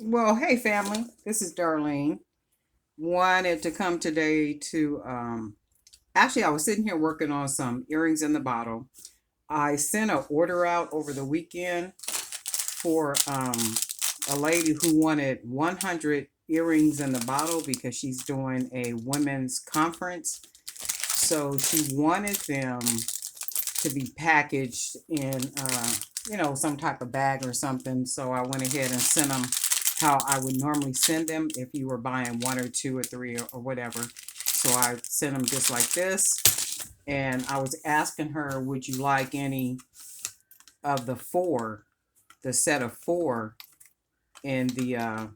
Well, hey family, this is Darlene. Wanted to come today to actually I was sitting here working on some earrings in the bottle. I sent an order out over the weekend for a lady who wanted 100 earrings in the bottle because she's doing a women's conference. So she wanted them to be packaged in some type of bag or something. So I went ahead and sent them how I would normally send them if you were buying one or two or three or whatever. So I sent them just like this. And I was asking her, would you like any of the set of four in the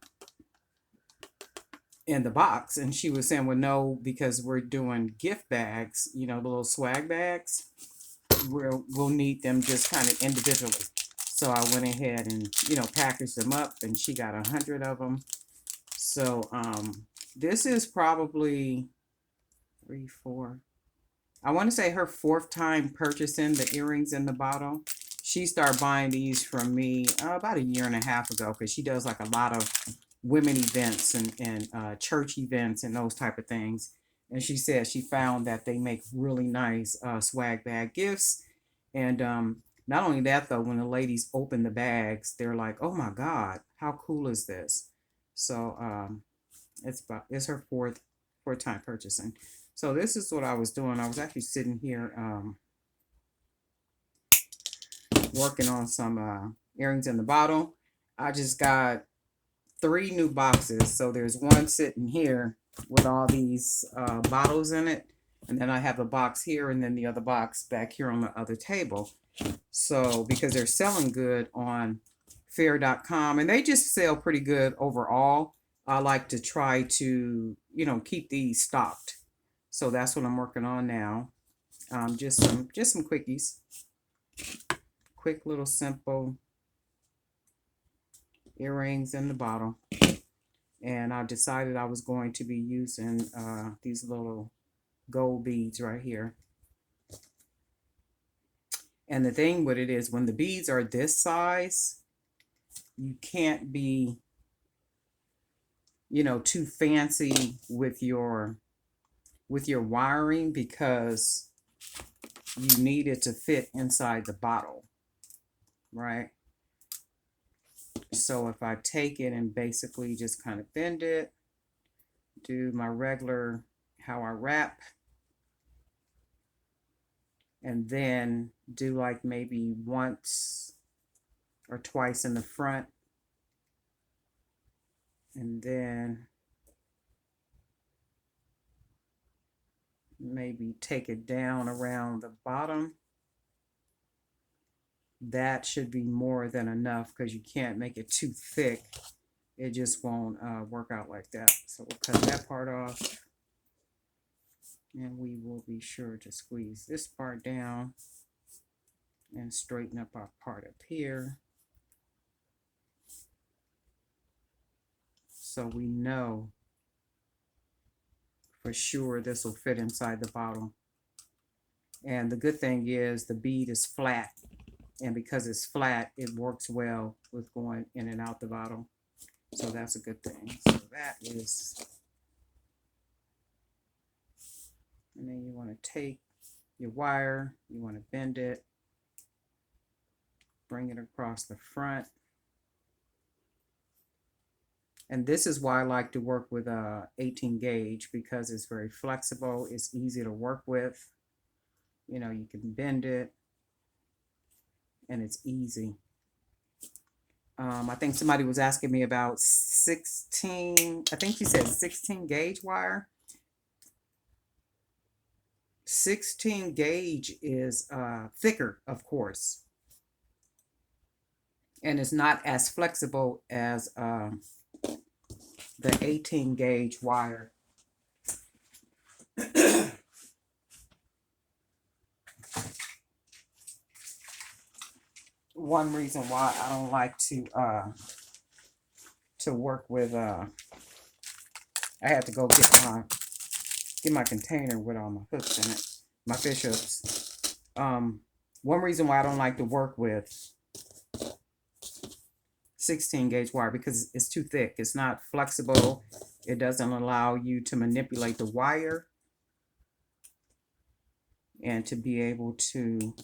box? And she was saying, well, no, because we're doing gift bags, the little swag bags. We'll need them just kind of individually. So I went ahead and packaged them up, and she got 100 of them. So this is probably three, four. I want to say her fourth time purchasing the earrings in the bottle. She started buying these from me about a year and a half ago because she does like a lot of women events and church events and those type of things. And she said she found that they make really nice swag bag gifts. And not only that, though, when the ladies open the bags, they're like, "Oh my God, how cool is this?" So it's her fourth time purchasing. So this is what I was doing. I was actually sitting here working on some earrings in the bottle. I just got three new boxes. So there's one sitting here with all these bottles in it. And then I have a box here and then the other box back here on the other table. So because they're selling good on fair.com and they just sell pretty good overall, I like to try to, keep these stocked. So that's what I'm working on now. Just some quickies. Quick little simple earrings in the bottle. And I decided I was going to be using these little gold beads right here. And the thing with it is when the beads are this size, you can't be, too fancy with your wiring because you need it to fit inside the bottle, right? So if I take it and basically just kind of bend it, do my regular how I wrap, and then do like maybe once or twice in the front, and then maybe take it down around the bottom. That should be more than enough because you can't make it too thick. It just won't work out like that. So we'll cut that part off. And we will be sure to squeeze this part down and straighten up our part up here. So we know for sure this will fit inside the bottle. And the good thing is the bead is flat. And because it's flat, it works well with going in and out the bottle. So that's a good thing. So that is, and then you want to take your wire, you want to bend it, bring it across the front. And this is why I like to work with a 18 gauge because it's very flexible, it's easy to work with. You can bend it and it's easy. I think somebody was asking me about 16, I think you said 16 gauge wire. 16 gauge is thicker, of course, and it's not as flexible as the 18 gauge wire. One reason why I don't like to work with I had to go get my container with all my hooks in it, my fish hooks. One reason why I don't like to work with 16 gauge wire because it's too thick. It's not flexible. It doesn't allow you to manipulate the wire and to be able to,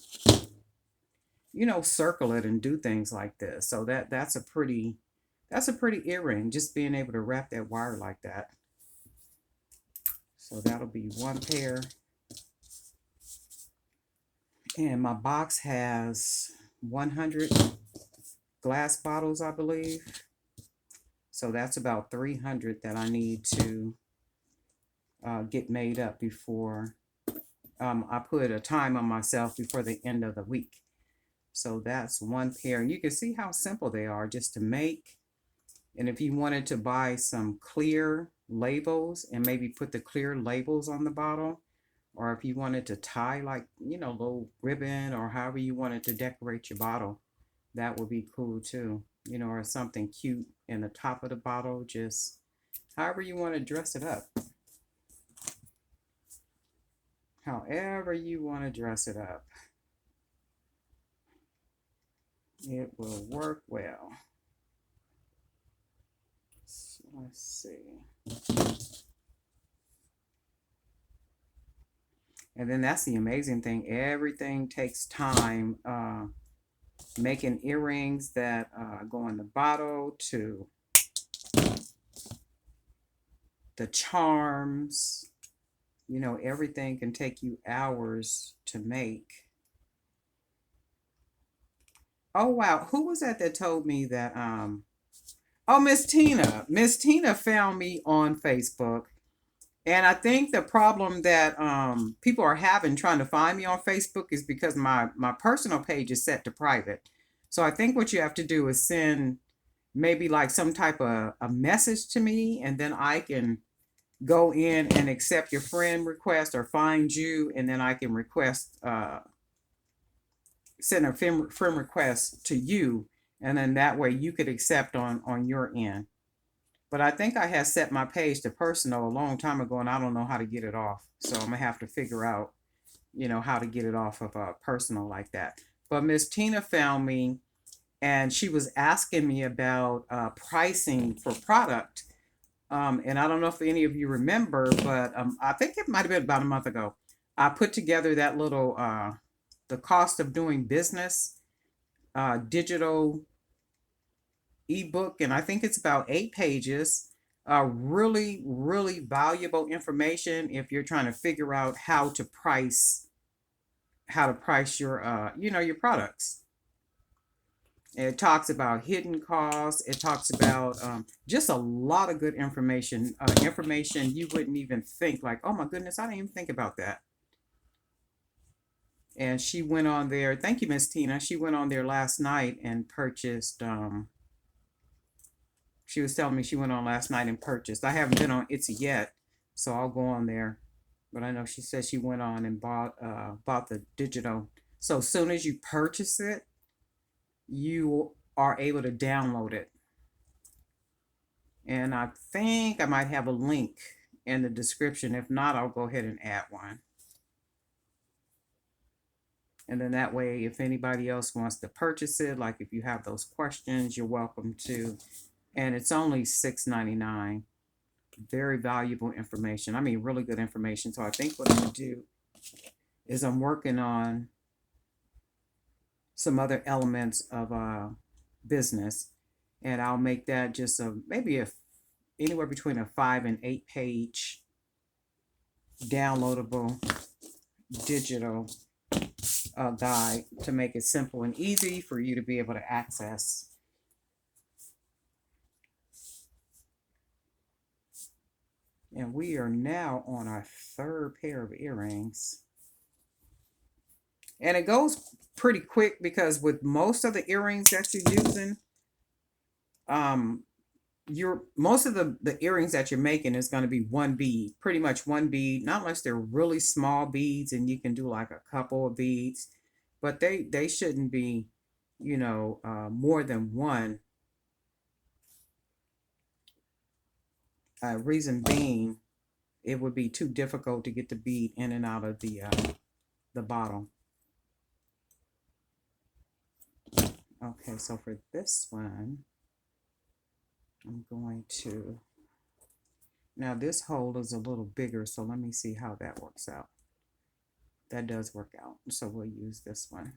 you know, circle it and do things like this. So that's a pretty earring, just being able to wrap that wire like that. So that'll be one pair. And my box has 100 glass bottles, I believe. So that's about 300 that I need to get made up before I put a time on myself before the end of the week. So that's one pair. And you can see how simple they are just to make. And if you wanted to buy some clear labels and maybe put the clear labels on the bottle, or if you wanted to tie like, you know, little ribbon or however you wanted to decorate your bottle, that would be cool too. You know, or something cute in the top of the bottle, just however you want to dress it up. However you want to dress it up, it will work well. So let's see. And then that's the amazing thing. Everything takes time. Making earrings that go in the bottle to the charms. You know, everything can take you hours to make. Oh, wow. Who was that told me that? Oh, Miss Tina. Miss Tina found me on Facebook. And I think the problem that people are having trying to find me on Facebook is because my personal page is set to private. So I think what you have to do is send maybe like some type of a message to me, and then I can go in and accept your friend request or find you, and then I can request send a friend request to you, and then that way you could accept on your end. But I think I had set my page to personal a long time ago, and I don't know how to get it off. So I'm gonna have to figure out, you know, how to get it off of personal like that. But Miss Tina found me, and she was asking me about pricing for product. And I don't know if any of you remember, but I think it might have been about a month ago. I put together that little the cost of doing business digital ebook, and I think it's about 8 pages. Really, really valuable information if you're trying to figure out how to price your you know, your products. It talks about hidden costs. It talks about just a lot of good information. Information you wouldn't even think, like, oh my goodness, I didn't even think about that. And she went on there. Thank you, Miss Tina. She went on there last night and purchased. She was telling me she went on last night and purchased. I haven't been on Etsy yet, so I'll go on there. But I know she said she went on and bought the digital. So as soon as you purchase it, you are able to download it. And I think I might have a link in the description. If not, I'll go ahead and add one. And then that way, if anybody else wants to purchase it, like if you have those questions, you're welcome to. And it's only $6.99. Very valuable information. I mean, really good information. So I think what I'm going to do is I'm working on some other elements of business, and I'll make that just maybe anywhere between a 5 and 8 page downloadable digital guide to make it simple and easy for you to be able to access. And we are now on our third pair of earrings. And it goes pretty quick because with most of the earrings that you're using, most of the earrings that you're making is going to be one bead, pretty much one bead, not unless they're really small beads and you can do like a couple of beads, but they shouldn't be, you know, more than one. Reason being, it would be too difficult to get the bead in and out of the bottle. Okay, so for this one, I'm going to, now this hole is a little bigger, so let me see how that works out. That does work out, so we'll use this one.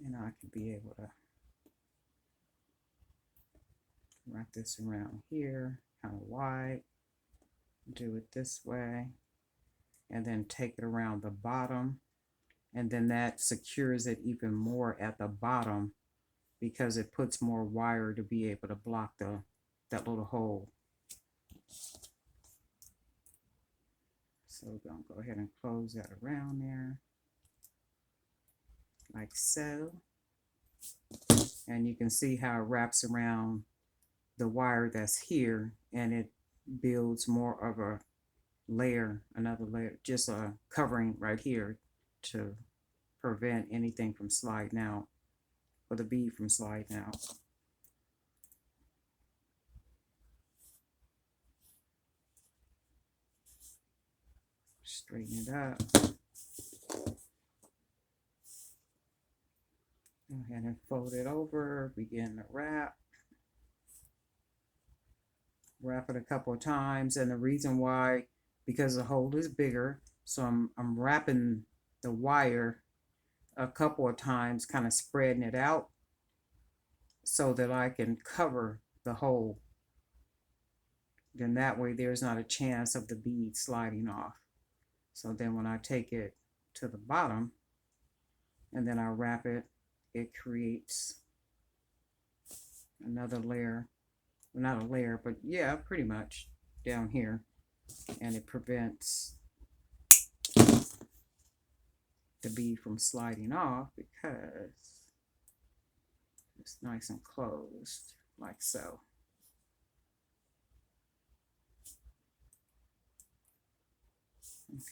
And I can be able to wrap this around here, kind of wide, do it this way, and then take it around the bottom, and then that secures it even more at the bottom because it puts more wire to be able to block that little hole. So we're going to go ahead and close that around there, like so. And you can see how it wraps around the wire that's here, and it builds more of a layer, another layer, just a covering right here to prevent anything from sliding out, or the bead from sliding out. Straighten it up. Go ahead and fold it over, begin to wrap. Wrap it a couple of times, and the reason why, because the hole is bigger, so I'm wrapping the wire a couple of times, kind of spreading it out so that I can cover the hole. Then that way there's not a chance of the bead sliding off. So then when I take it to the bottom and then I wrap it, it creates another layer. Well, not a layer, but yeah, pretty much down here. And it prevents the bead from sliding off because it's nice and closed, like so.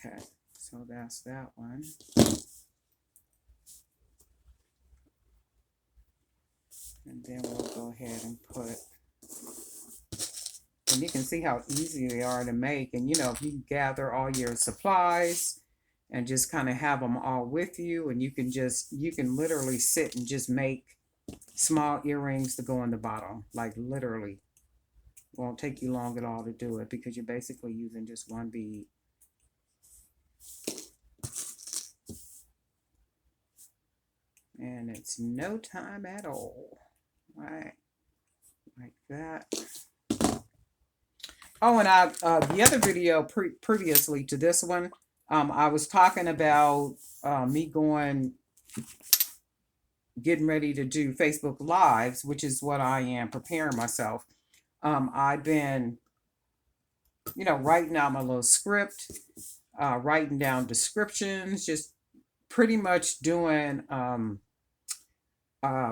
Okay, so that's that one. And then we'll go ahead and put, and you can see how easy they are to make. And you know, if you gather all your supplies and just kind of have them all with you, and you can literally sit and just make small earrings to go in the bottom, like literally. Won't take you long at all to do it because you're basically using just one bead. And it's no time at all. Right, like that. Oh, and the other video previously to this one, I was talking about me getting ready to do Facebook Lives, which is what I am preparing myself. I've been, writing out my little script, writing down descriptions, just pretty much doing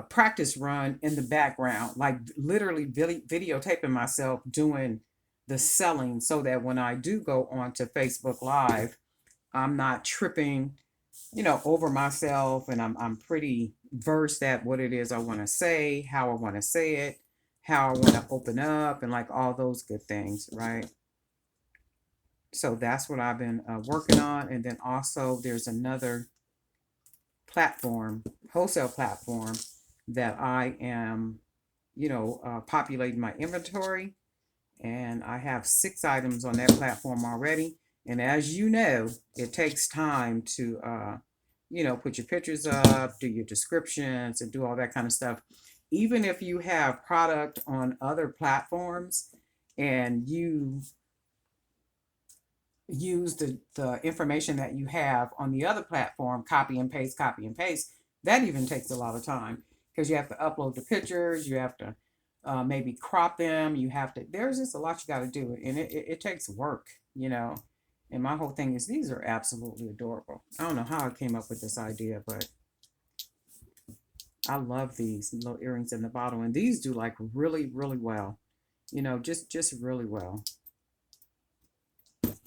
practice run in the background, like literally videotaping myself doing the selling so that when I do go on to Facebook Live, I'm not tripping, over myself, and I'm pretty versed at what it is I want to say, how I want to say it, how I want to open up, and like all those good things, right? So that's what I've been working on. And then also there's another platform, wholesale platform, that I am, populating my inventory. And I have 6 items on that platform already. And as you know, it takes time to, put your pictures up, do your descriptions, and do all that kind of stuff. Even if you have product on other platforms and you use the information that you have on the other platform, copy and paste, that even takes a lot of time because you have to upload the pictures, you have to maybe crop them, there's just a lot you got to do, and it takes work, And my whole thing is these are absolutely adorable. I don't know how I came up with this idea, but I love these little earrings in the bottom, and these do like really, really well, just really well.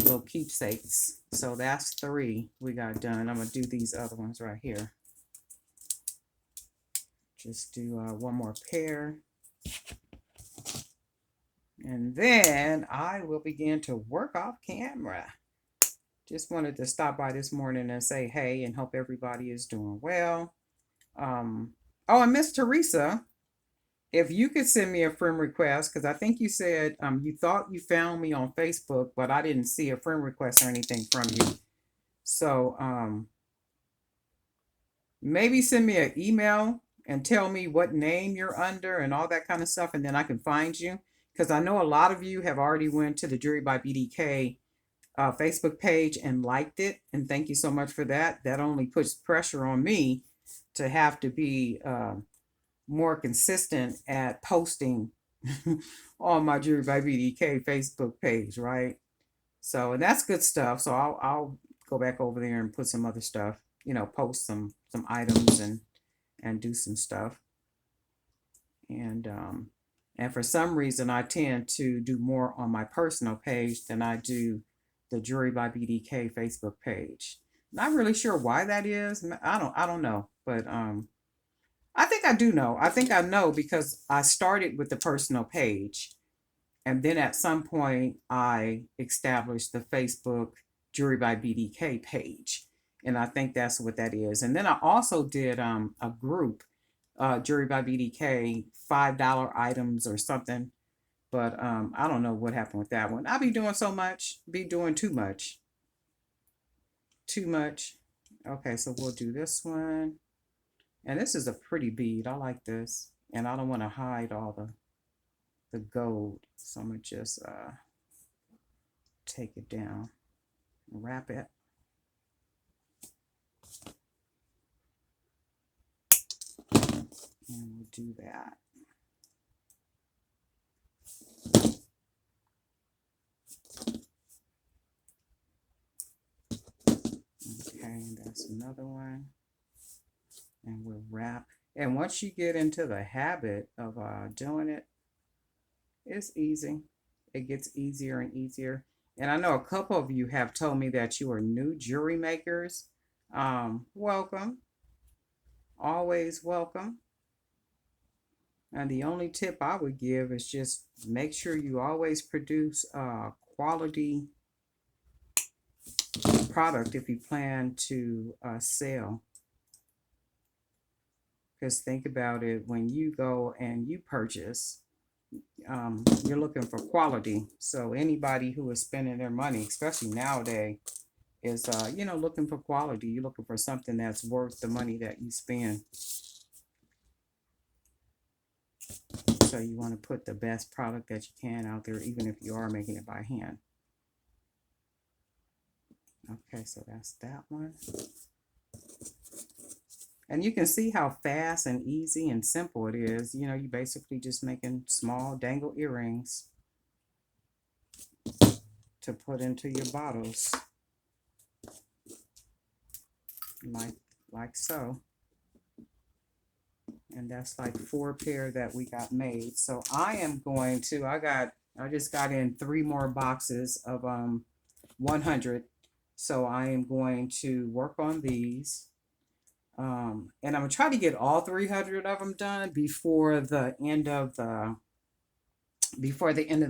Little keepsakes. So that's 3 we got done. I'm gonna do these other ones right here. Just do one more pair, and then I will begin to work off camera. Just wanted to stop by this morning and say hey and hope everybody is doing well. Oh, and Miss Teresa, if you could send me a friend request, because I think you said you thought you found me on Facebook, but I didn't see a friend request or anything from you. So maybe send me an email and tell me what name you're under and all that kind of stuff, and then I can find you. Because I know a lot of you have already went to the Jewelry by BDK Facebook page and liked it, and thank you so much for that. That only puts pressure on me to have to be more consistent at posting on my Jewelry by BDK Facebook page, right? So, and that's good stuff. So I'll go back over there and put some other stuff, post some items and do some stuff. And for some reason I tend to do more on my personal page than I do the Jewelry by BDK Facebook page. Not really sure why that is. I don't know, but I think I do know. I think I know because I started with the personal page, and then at some point I established the Facebook Jewelry by BDK page, and I think that's what that is. And then I also did a group, Jewelry by BDK, $5 items or something. But I don't know what happened with that one. I be doing so much, be doing too much, too much. Okay, so we'll do this one. And this is a pretty bead. I like this. And I don't want to hide all the gold. So I'm going to just take it down, wrap it. And we'll do that. Okay, that's another one. And we'll wrap. And once you get into the habit of doing it, it's easy. It gets easier and easier. And I know a couple of you have told me that you are new jewelry makers. Welcome. Always welcome. And the only tip I would give is just make sure you always produce quality product if you plan to sell. Because think about it, when you go and you purchase, you're looking for quality. So anybody who is spending their money, especially nowadays, is looking for quality. You're looking for something that's worth the money that you spend. So you want to put the best product that you can out there, even if you are making it by hand. Okay, so that's that one. And you can see how fast and easy and simple it is. You basically just making small dangle earrings to put into your bottles. Like so. And that's like 4 pair that we got made. So I just got in 3 more boxes of 100. So I am going to work on these. And I'm gonna try to get all 300 of them done before the end of the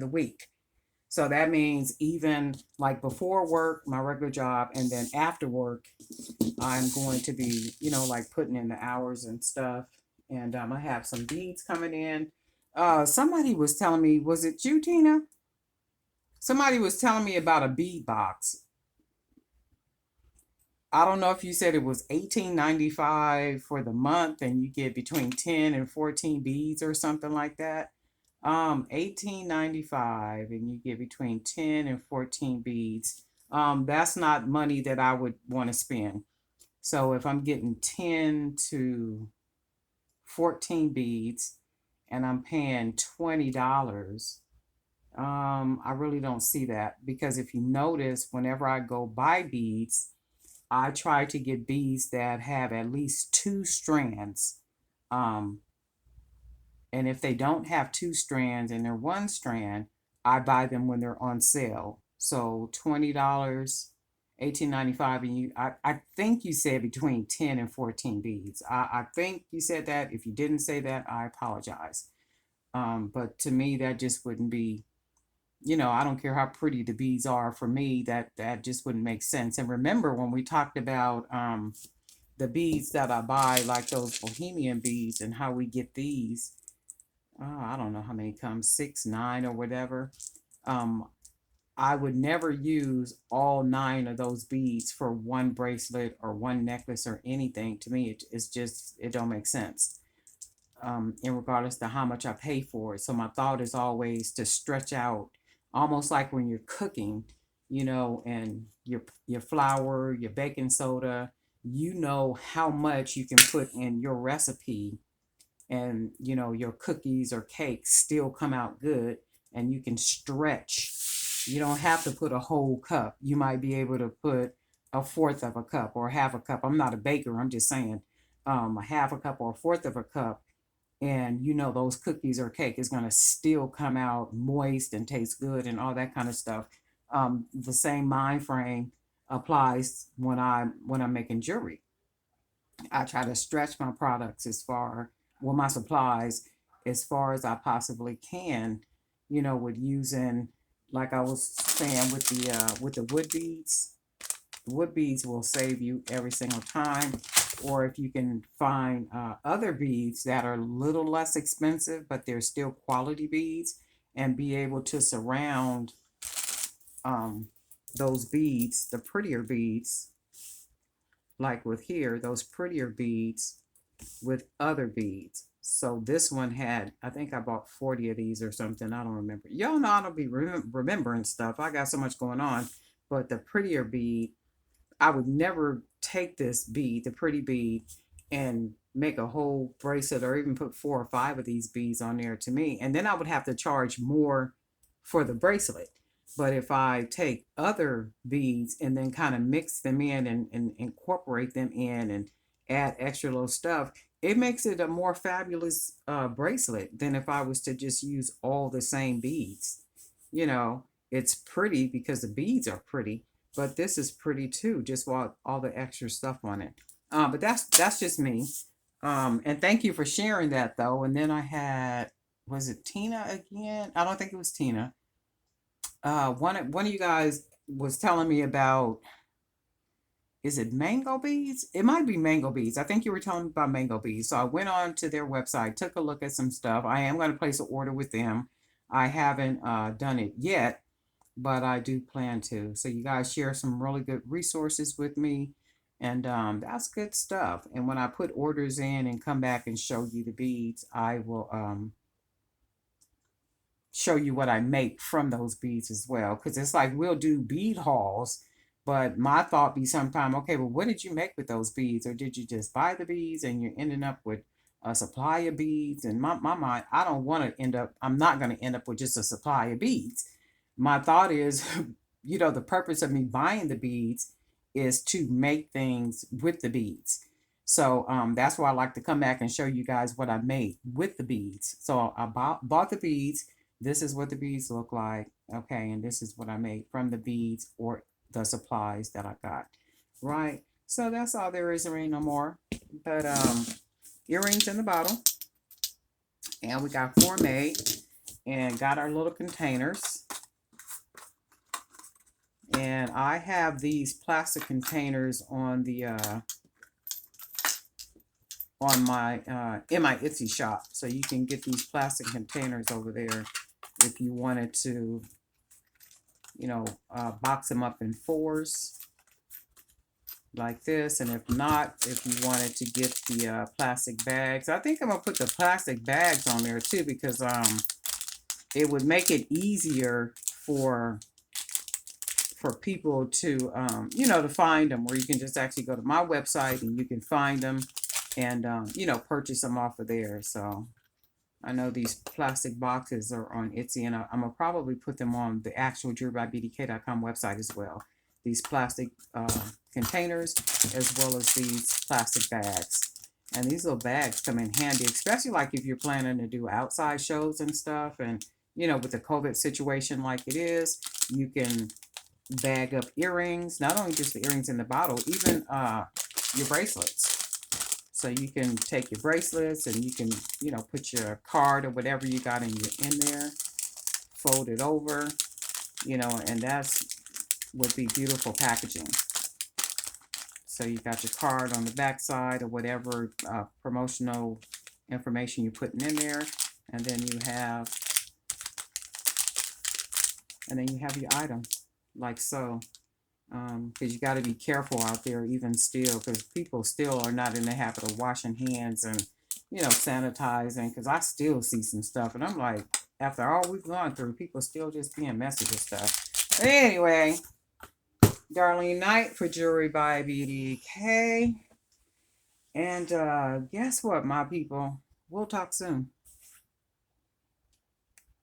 week. So that means even like before work, my regular job, and then after work, I'm going to be, like putting in the hours and stuff. And I have some beads coming in. Somebody was telling me, was it you, Tina? Somebody was telling me about a bead box. I don't know if you said it was $18.95 for the month and you get between 10 and 14 beads or something like that. $18.95 and you get between 10 and 14 beads. That's not money that I would want to spend. So if I'm getting 10 to 14 beads and I'm paying $20, I really don't see that, because if you notice, whenever I go buy beads, I try to get beads that have at least 2 strands. Um, and if they don't have 2 strands and they're 1 strand, I buy them when they're on sale. So $20, $18.95, and I think you said between 10 and 14 beads. I think you said that. If you didn't say that, I apologize. But to me, that just wouldn't be, I don't care how pretty the beads are. For me, that just wouldn't make sense. And remember when we talked about the beads that I buy, like those bohemian beads, and how we get these. I don't know how many come, 6, 9, or whatever. Um, I would never use all 9 of those beads for one bracelet or one necklace or anything. To me, it's just, it don't make sense. In regardless to how much I pay for it. So my thought is always to stretch out, almost like when you're cooking, and your flour, your baking soda, how much you can put in your recipe, and your cookies or cakes still come out good, and you can stretch. You don't have to put a whole cup. You might be able to put a fourth of a cup or half a cup. I'm not a baker, I'm just saying, a half a cup or a fourth of a cup, and those cookies or cake is going to still come out moist and taste good and all that kind of stuff. The same mind frame applies when I'm making jewelry. I try to stretch my products my supplies, as far as I possibly can, with using, like I was saying, with the wood beads. Wood beads will save you every single time. Or if you can find other beads that are a little less expensive, but they're still quality beads, and be able to surround um, those beads, the prettier beads, like with here, those prettier beads with other beads. So this one had, I think I bought 40 of these or something. I don't remember. Y'all know I don't be remembering stuff. I got so much going on. But the prettier bead, I would never take this bead, the pretty bead, and make a whole bracelet or even put 4 or 5 of these beads on there to me. And then I would have to charge more for the bracelet. But if I take other beads and then kind of mix them in and incorporate them in and add extra little stuff, it makes it a more fabulous bracelet than if I was to just use all the same beads. You know, it's pretty because the beads are pretty, but this is pretty too, just with all the extra stuff on it. But that's just me. And thank you for sharing that though. And then I had, was it Tina again? I don't think it was Tina. One of you guys was telling me about, is it mango beads? It might be mango beads. I think you were telling me about mango beads. So I went on to their website, took a look at some stuff. I am going to place an order with them. I haven't done it yet, but I do plan to. So you guys share some really good resources with me, and that's good stuff. And when I put orders in and come back and show you the beads, I will show you what I make from those beads as well. Because it's like we'll do bead hauls, but my thought be sometime, okay, well, what did you make with those beads? Or did you just buy the beads and you're ending up with a supply of beads? And my mind, I don't want to end up, I'm not going to end up with just a supply of beads. My thought is, the purpose of me buying the beads is to make things with the beads. So that's why I like to come back and show you guys what I made with the beads. So I bought the beads. This is what the beads look like. Okay, and this is what I made from the beads or the supplies that I got. Right? So that's all there is. There ain't no more. But earrings in the bottle. And we got 4 made. And got our little containers. And I have these plastic containers on the on my in my Etsy shop. So you can get these plastic containers over there if you wanted to, box them up in 4s like this. And if not, if you wanted to get the plastic bags, I think I'm gonna put the plastic bags on there too, because it would make it easier for people to to find them, where you can just actually go to my website and you can find them and purchase them off of there. So I know these plastic boxes are on Etsy, and I'm gonna probably put them on the actual jewelrybybdk.com website as well. These plastic containers, as well as these plastic bags. And these little bags come in handy, especially like if you're planning to do outside shows and stuff. And with the COVID situation like it is, you can bag up earrings, not only just the earrings in the bottle, even your bracelets. So you can take your bracelets and you can, put your card or whatever you got in there, fold it over, and that's would be beautiful packaging. So you got your card on the back side or whatever promotional information you're putting in there. And then you have your item, like so. Because you got to be careful out there even still, because people still are not in the habit of washing hands and, sanitizing, because I still see some stuff and I'm like, after all we've gone through, people still just being messy with stuff. Anyway, Darlene Knight for Jewelry by BDK. And guess what, my people? We'll talk soon.